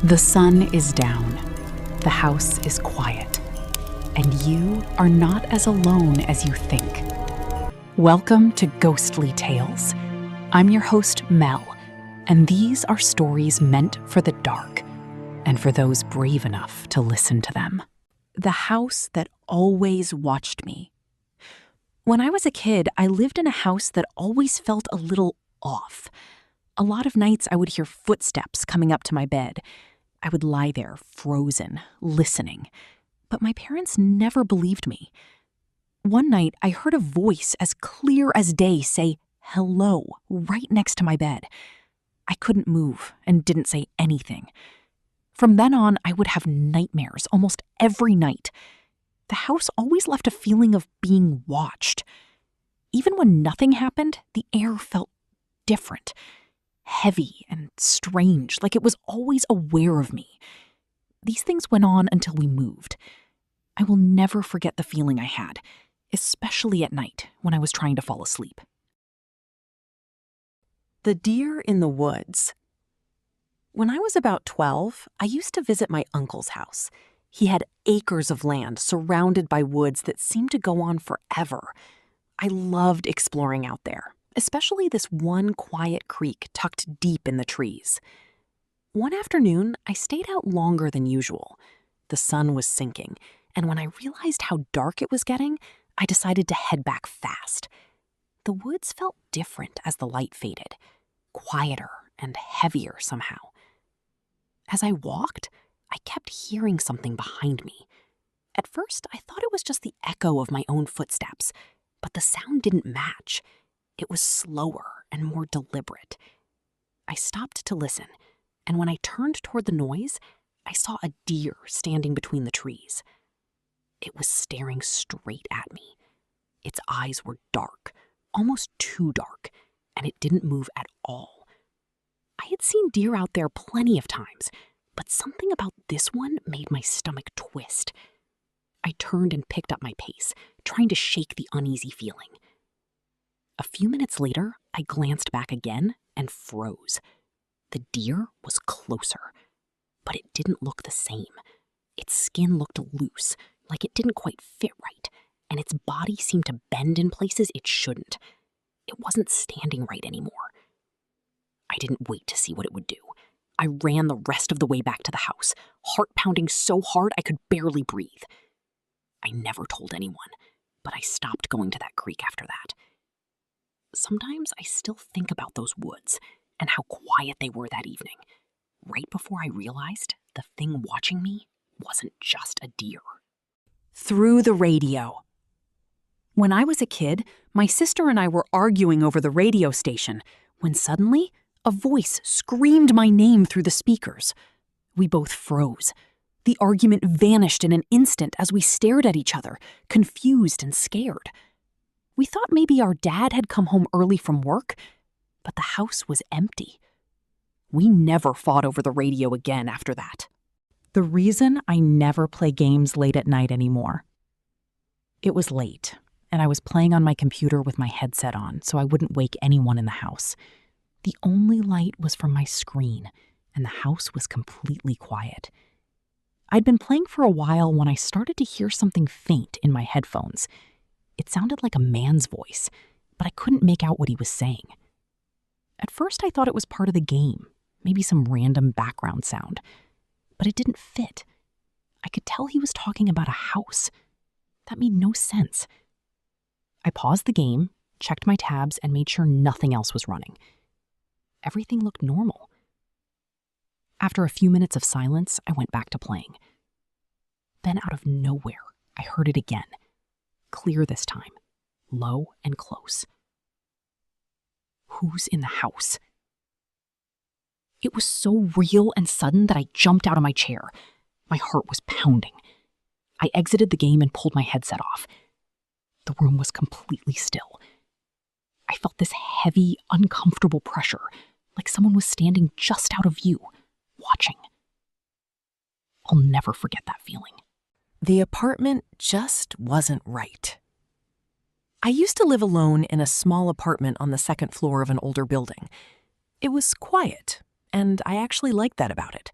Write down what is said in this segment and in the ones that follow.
The sun is down, the house is quiet, and you are not as alone as you think. Welcome to Ghostly Tales. I'm your host, Mel, and these are stories meant for the dark and for those brave enough to listen to them. The house that always watched me. When I was a kid, I lived in a house that always felt a little off. A lot of nights I would hear footsteps coming up to my bed. I would lie there, frozen, listening. But my parents never believed me. One night, I heard a voice as clear as day say, "Hello," right next to my bed. I couldn't move and didn't say anything. From then on, I would have nightmares almost every night. The house always left a feeling of being watched. Even when nothing happened, the air felt different, heavy and strange, like it was always aware of me. These things went on until we moved. I will never forget the feeling I had, especially at night when I was trying to fall asleep. The deer in the woods. When I was about 12, I used to visit my uncle's house. He had acres of land surrounded by woods that seemed to go on forever. I loved exploring out there, especially this one quiet creek tucked deep in the trees. One afternoon, I stayed out longer than usual. The sun was sinking, and when I realized how dark it was getting, I decided to head back fast. The woods felt different as the light faded, quieter and heavier somehow. As I walked, I kept hearing something behind me. At first, I thought it was just the echo of my own footsteps, but the sound didn't match. It was slower and more deliberate. I stopped to listen, and when I turned toward the noise, I saw a deer standing between the trees. It was staring straight at me. Its eyes were dark, almost too dark, and it didn't move at all. I had seen deer out there plenty of times, but something about this one made my stomach twist. I turned and picked up my pace, trying to shake the uneasy feeling. A few minutes later, I glanced back again and froze. The deer was closer, but it didn't look the same. Its skin looked loose, like it didn't quite fit right, and its body seemed to bend in places it shouldn't. It wasn't standing right anymore. I didn't wait to see what it would do. I ran the rest of the way back to the house, heart pounding so hard I could barely breathe. I never told anyone, but I stopped going to that creek after that. Sometimes I still think about those woods and how quiet they were that evening, right before I realized the thing watching me wasn't just a deer. Through the radio. When I was a kid, my sister and I were arguing over the radio station when suddenly a voice screamed my name through the speakers. We both froze. The argument vanished in an instant as we stared at each other, confused and scared. We thought maybe our dad had come home early from work, but the house was empty. We never fought over the radio again after that. The reason I never play games late at night anymore. It was late, and I was playing on my computer with my headset on so I wouldn't wake anyone in the house. The only light was from my screen, and the house was completely quiet. I'd been playing for a while when I started to hear something faint in my headphones. It sounded like a man's voice, but I couldn't make out what he was saying. At first, I thought it was part of the game, maybe some random background sound, but it didn't fit. I could tell he was talking about a house. That made no sense. I paused the game, checked my tabs, and made sure nothing else was running. Everything looked normal. After a few minutes of silence, I went back to playing. Then out of nowhere, I heard it again. Clear this time, low and close. Who's in the house? It was so real and sudden that I jumped out of my chair. My heart was pounding. I exited the game and pulled my headset off. The room was completely still. I felt this heavy, uncomfortable pressure, like someone was standing just out of view, watching. I'll never forget that feeling. The apartment just wasn't right. I used to live alone in a small apartment on the second floor of an older building. It was quiet, and I actually liked that about it.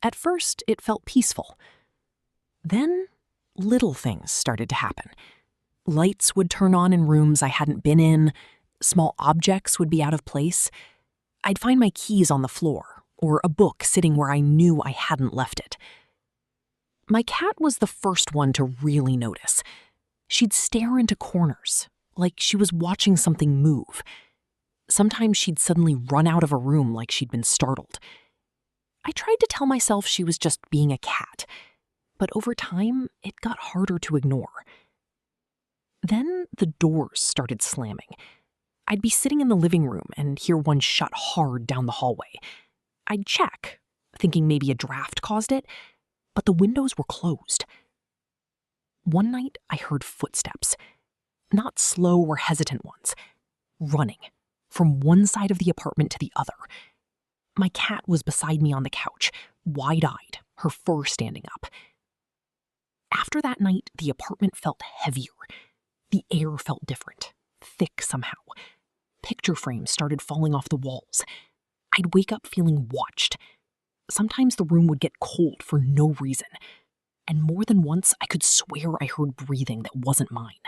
At first, it felt peaceful. Then, little things started to happen. Lights would turn on in rooms I hadn't been in, small objects would be out of place. I'd find my keys on the floor, or a book sitting where I knew I hadn't left it. My cat was the first one to really notice. She'd stare into corners, like she was watching something move. Sometimes she'd suddenly run out of a room like she'd been startled. I tried to tell myself she was just being a cat, but over time, it got harder to ignore. Then the doors started slamming. I'd be sitting in the living room and hear one shut hard down the hallway. I'd check, thinking maybe a draft caused it, but the windows were closed. One night, I heard footsteps, not slow or hesitant ones, running from one side of the apartment to the other. My cat was beside me on the couch, wide-eyed, her fur standing up. After that night, the apartment felt heavier. The air felt different, thick somehow. Picture frames started falling off the walls. I'd wake up feeling watched. Sometimes the room would get cold for no reason. And more than once, I could swear I heard breathing that wasn't mine.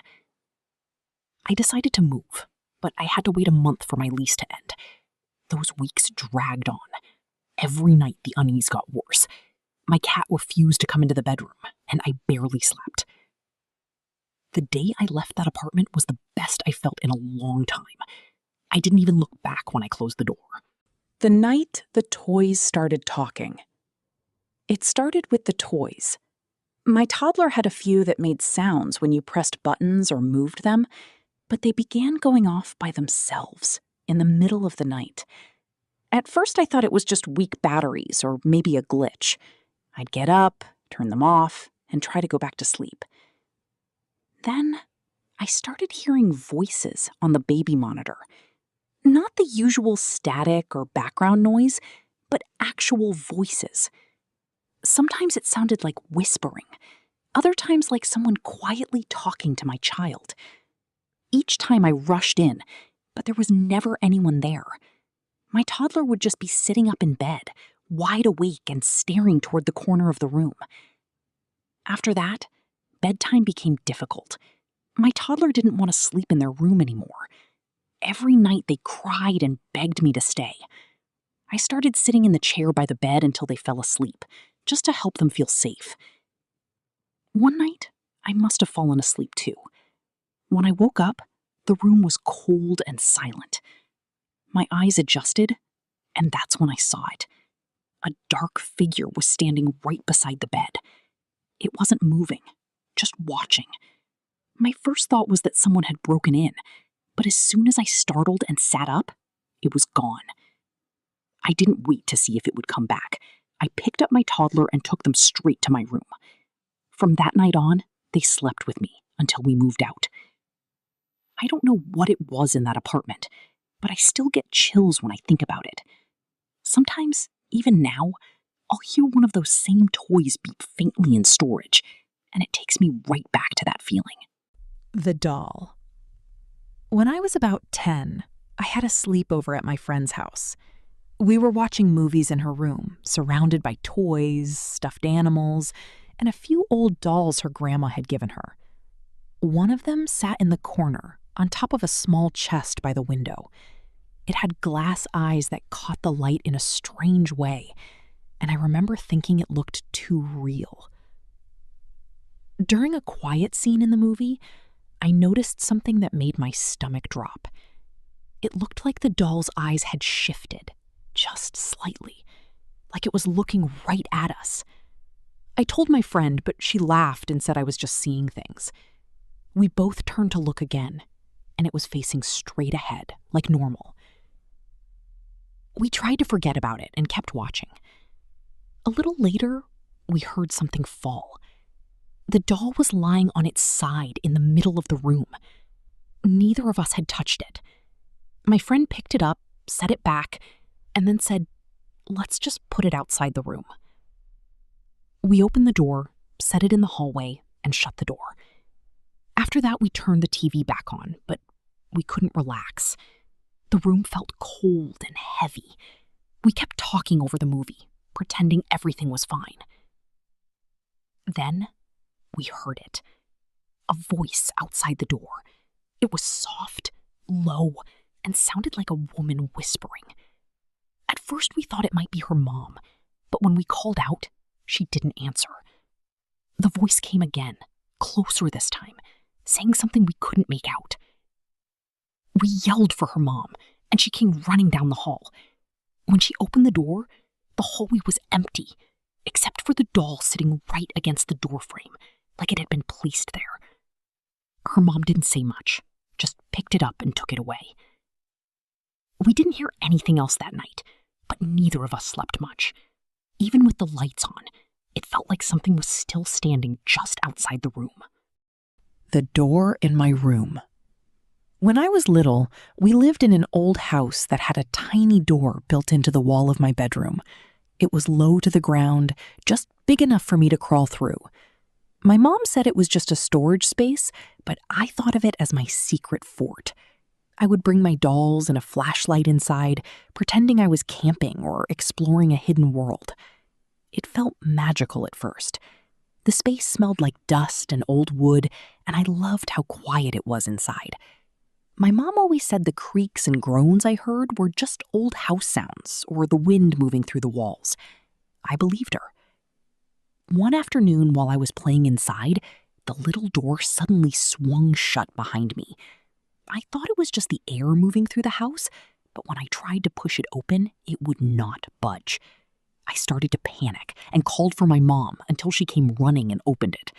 I decided to move, but I had to wait a month for my lease to end. Those weeks dragged on. Every night the unease got worse. My cat refused to come into the bedroom, and I barely slept. The day I left that apartment was the best I felt in a long time. I didn't even look back when I closed the door. The night the toys started talking. It started with the toys. My toddler had a few that made sounds when you pressed buttons or moved them, but they began going off by themselves in the middle of the night. At first I thought it was just weak batteries or maybe a glitch. I'd get up, turn them off, and try to go back to sleep. Then I started hearing voices on the baby monitor. Not the usual static or background noise, but actual voices. Sometimes it sounded like whispering, other times like someone quietly talking to my child. Each time I rushed in, but there was never anyone there. My toddler would just be sitting up in bed, wide awake and staring toward the corner of the room. After that, bedtime became difficult. My toddler didn't want to sleep in their room anymore. Every night they cried and begged me to stay. I started sitting in the chair by the bed until they fell asleep, just to help them feel safe. One night, I must have fallen asleep too. When I woke up, the room was cold and silent. My eyes adjusted, and that's when I saw it. A dark figure was standing right beside the bed. It wasn't moving, just watching. My first thought was that someone had broken in, but as soon as I startled and sat up, it was gone. I didn't wait to see if it would come back. I picked up my toddler and took them straight to my room. From that night on, they slept with me until we moved out. I don't know what it was in that apartment, but I still get chills when I think about it. Sometimes, even now, I'll hear one of those same toys beep faintly in storage, and it takes me right back to that feeling. The doll. When I was about 10, I had a sleepover at my friend's house. We were watching movies in her room, surrounded by toys, stuffed animals, and a few old dolls her grandma had given her. One of them sat in the corner, on top of a small chest by the window. It had glass eyes that caught the light in a strange way, and I remember thinking it looked too real. During a quiet scene in the movie, I noticed something that made my stomach drop. It looked like the doll's eyes had shifted, just slightly, like it was looking right at us. I told my friend, but she laughed and said I was just seeing things. We both turned to look again, and it was facing straight ahead, like normal. We tried to forget about it and kept watching. A little later, we heard something fall. The doll was lying on its side in the middle of the room. Neither of us had touched it. My friend picked it up, set it back, and then said, "Let's just put it outside the room." We opened the door, set it in the hallway, and shut the door. After that, we turned the TV back on, but we couldn't relax. The room felt cold and heavy. We kept talking over the movie, pretending everything was fine. Then we heard it. A voice outside the door. It was soft, low, and sounded like a woman whispering. At first we thought it might be her mom, but when we called out, she didn't answer. The voice came again, closer this time, saying something we couldn't make out. We yelled for her mom, and she came running down the hall. When she opened the door, the hallway was empty, except for the doll sitting right against the doorframe, like it had been placed there. Her mom didn't say much, just picked it up and took it away. We didn't hear anything else that night, but neither of us slept much. Even with the lights on, it felt like something was still standing just outside the room. The door in my room. When I was little, we lived in an old house that had a tiny door built into the wall of my bedroom. It was low to the ground, just big enough for me to crawl through. My mom said it was just a storage space, but I thought of it as my secret fort. I would bring my dolls and a flashlight inside, pretending I was camping or exploring a hidden world. It felt magical at first. The space smelled like dust and old wood, and I loved how quiet it was inside. My mom always said the creaks and groans I heard were just old house sounds or the wind moving through the walls. I believed her. One afternoon while I was playing inside, the little door suddenly swung shut behind me. I thought it was just the air moving through the house, but when I tried to push it open, it would not budge. I started to panic and called for my mom until she came running and opened it.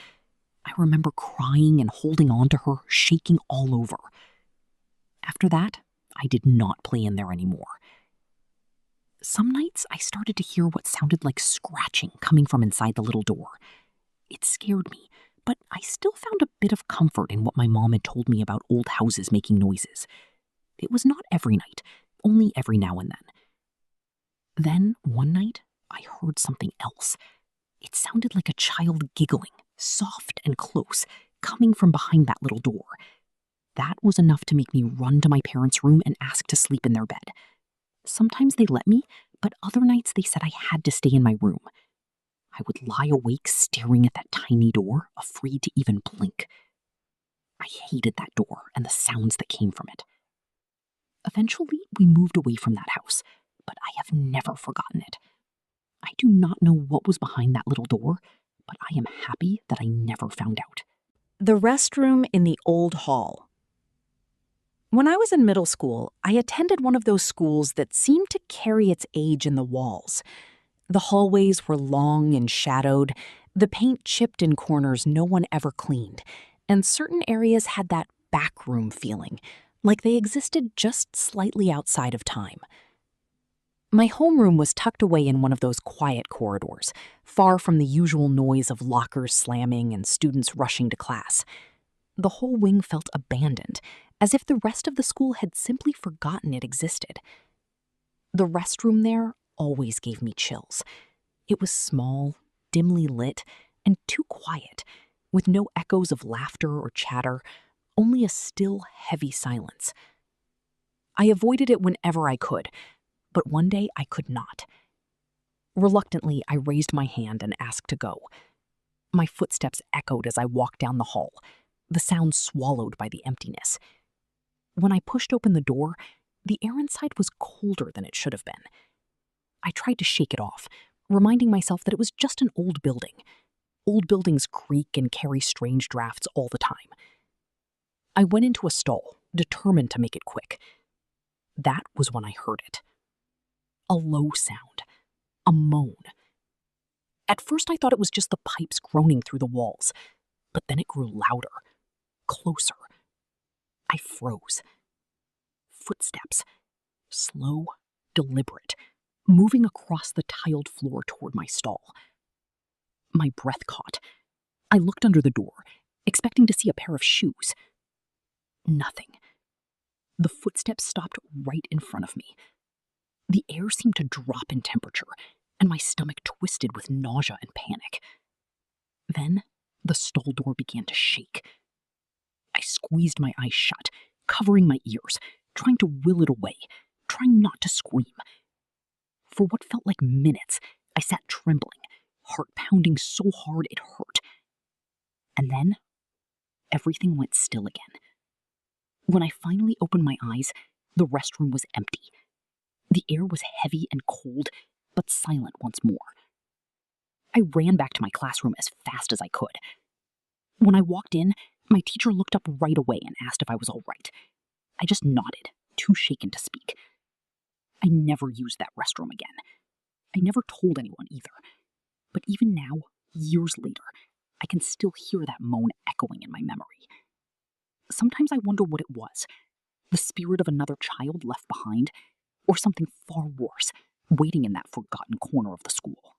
I remember crying and holding on to her, shaking all over. After that, I did not play in there anymore. Some nights, I started to hear what sounded like scratching coming from inside the little door. It scared me, but I still found a bit of comfort in what my mom had told me about old houses making noises. It was not every night, only every now and then. Then, one night, I heard something else. It sounded like a child giggling, soft and close, coming from behind that little door. That was enough to make me run to my parents' room and ask to sleep in their bed. Sometimes they let me, but other nights they said I had to stay in my room. I would lie awake staring at that tiny door, afraid to even blink. I hated that door and the sounds that came from it. Eventually, we moved away from that house, but I have never forgotten it. I do not know what was behind that little door, but I am happy that I never found out. The restroom in the old hall. When I was in middle school, I attended one of those schools that seemed to carry its age in the walls. The hallways were long and shadowed, the paint chipped in corners no one ever cleaned, and certain areas had that backroom feeling, like they existed just slightly outside of time. My homeroom was tucked away in one of those quiet corridors, far from the usual noise of lockers slamming and students rushing to class. The whole wing felt abandoned, as if the rest of the school had simply forgotten it existed. The restroom there always gave me chills. It was small, dimly lit, and too quiet, with no echoes of laughter or chatter, only a still, heavy silence. I avoided it whenever I could, but one day I could not. Reluctantly, I raised my hand and asked to go. My footsteps echoed as I walked down the hall, the sound swallowed by the emptiness. When I pushed open the door, the air inside was colder than it should have been. I tried to shake it off, reminding myself that it was just an old building. Old buildings creak and carry strange drafts all the time. I went into a stall, determined to make it quick. That was when I heard it. A low sound, a moan. At first I thought it was just the pipes groaning through the walls, but then it grew louder, closer. I froze. Footsteps, slow, deliberate, moving across the tiled floor toward my stall. My breath caught. I looked under the door, expecting to see a pair of shoes. Nothing. The footsteps stopped right in front of me. The air seemed to drop in temperature, and my stomach twisted with nausea and panic. Then, the stall door began to shake. I squeezed my eyes shut, covering my ears, trying to will it away, trying not to scream. For what felt like minutes, I sat trembling, heart pounding so hard it hurt. And then, everything went still again. When I finally opened my eyes, the restroom was empty. The air was heavy and cold, but silent once more. I ran back to my classroom as fast as I could. When I walked in, my teacher looked up right away and asked if I was all right. I just nodded, too shaken to speak. I never used that restroom again. I never told anyone either. But even now, years later, I can still hear that moan echoing in my memory. Sometimes I wonder what it was, the spirit of another child left behind, or something far worse, waiting in that forgotten corner of the school.